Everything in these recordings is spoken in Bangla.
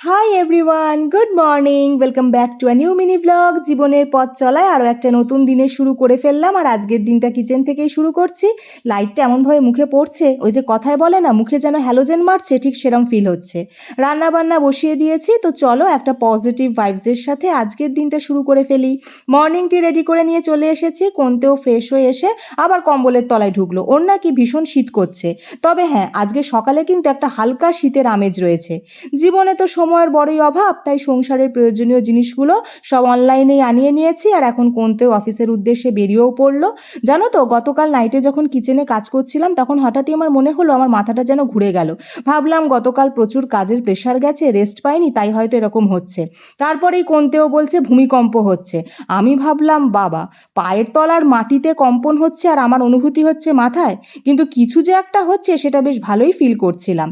Hi everyone, good morning. Welcome back to a new mini blog. জীবনের পথ চলায় আরও একটা নতুন দিনে শুরু করে ফেললাম, আর আজকের দিনটা কিচেন থেকেই শুরু করছি। লাইটটা এমনভাবে মুখে পড়ছে, ওই যে কথায় বলে না, মুখে যেন হ্যালোজেন মারছে, ঠিক সেরম ফিল হচ্ছে। রান্না বান্না বসিয়ে দিয়েছি, তো চলো একটা পজিটিভ ভাইবসের সাথে আজকের দিনটা শুরু করে ফেলি। মর্নিং টি রেডি করে নিয়ে চলে এসেছি, কোনতেও ফ্রেশ হয়ে এসে আবার কম্বলের তলায় ঢুকলো। ওর নাকি ভীষণ শীত করছে, তবে হ্যাঁ, আজকে সকালে কিন্তু একটা হালকা শীতের আমেজ রয়েছে। জীবনে তো সময়ের বড়ই অভাব, তাই সংসারের প্রয়োজনীয় জিনিসগুলো সব অনলাইনেই আনিয়ে নিয়েছি, আর এখন কোনতেও অফিসের উদ্দেশ্যে বেরিয়েও পড়লো। জানো তো, গতকাল নাইটে যখন কিচেনে কাজ করছিলাম, তখন হঠাৎই আমার মনে হলো আমার মাথাটা যেন ঘুরে গেল। ভাবলাম গতকাল প্রচুর কাজের প্রেশার গেছে, রেস্ট পাইনি, তাই হয়তো এরকম হচ্ছে। তারপরেই কোনতেও বলছে ভূমিকম্প হচ্ছে। আমি ভাবলাম বাবা, পায়ের তলার মাটিতে কম্পন হচ্ছে আর আমার অনুভূতি হচ্ছে মাথায়, কিন্তু কিছু যে একটা হচ্ছে সেটা বেশ ভালোই ফিল করছিলাম।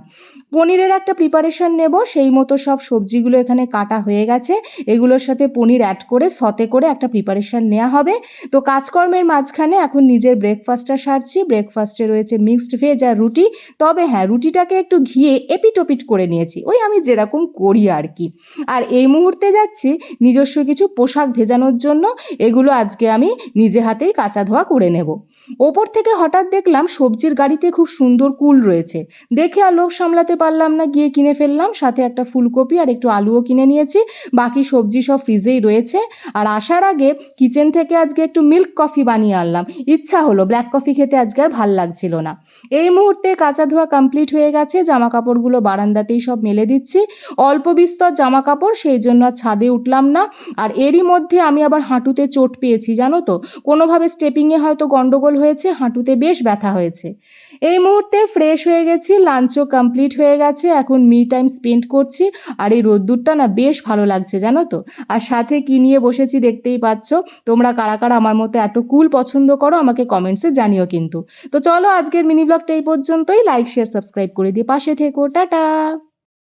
পনিরের একটা প্রিপারেশন নেব, সেই মতো সব সবজিগুলো এখানে কাটা হয়ে গেছে। এগুলোর সাথে পনির অ্যাড করে সতে করে একটা প্রিপারেশন নেওয়া হবে। তো কাজকর্মের মাঝখানে এখন নিজের ব্রেকফাস্টটা সারছি। ব্রেকফাস্টে রয়েছে মিক্সড ভেজ আর রুটি। তবে হ্যাঁ, রুটিটাকে একটু ঘিয়ে এপিটোপিট করে নিয়েছি, ওই আমি যেরকম করি আর কি। আর এই মুহূর্তে যাচ্ছি নিজস্ব কিছু পোশাক ভেজানোর জন্য। এগুলো আজকে আমি নিজে হাতেই কাচা ধোয়া করে নেব। ওপর থেকে হঠাৎ দেখলাম সবজির গাড়িতে খুব সুন্দর কুল রয়েছে। দেখে আর লোভ সামলাতে পারলাম না, গিয়ে কিনে ফেললাম। সাথে একটা ফুলকপি আর একটু আলুও কিনে নিয়েছি। বাকি সবজি সব ফ্রিজেই রয়েছে। আর আসার আগে কিচেন থেকে আজকে একটু মিল্ক কফি বানিয়ে আনলাম। ইচ্ছা হলো, ব্ল্যাক কফি খেতে আজকে আর ভাল লাগছিল না। এই মুহূর্তে কাঁচা ধোয়া কমপ্লিট হয়ে গেছে। জামা কাপড়গুলো বারান্দাতেই সব মেলে দিচ্ছি। অল্প বিস্তর জামা কাপড়, সেই জন্য আর ছাদে উঠলাম না। আর এরই মধ্যে আমি আবার হাঁটুতে চোট পেয়েছি, জানো তো। কোনোভাবে স্টেপিংয়ে হয়তো গন্ডগোল হয়েছে, হাঁটুতে বেশ ব্যথা হয়েছে। এই মুহূর্তে ফ্রেশ হয়ে গেছি, লাঞ্চও কমপ্লিট হয়ে গেছে। এখন মি টাইম স্পেন্ড করছি। আর এই রোদ্দুরটা না বেশ ভালো লাগছে, জানো তো। আর সাথে কি নিয়ে বসেছি দেখতেই পাচ্ছ। তোমরা কারা কারা আমার মতো এত কুল পছন্দ করো আমাকে কমেন্টসে জানিও কিন্তু। তো চলো, আজকের মিনি ব্লগটা এই পর্যন্তই। লাইক শেয়ার সাবস্ক্রাইব করে দিয়ে পাশে থেকো। টাটা।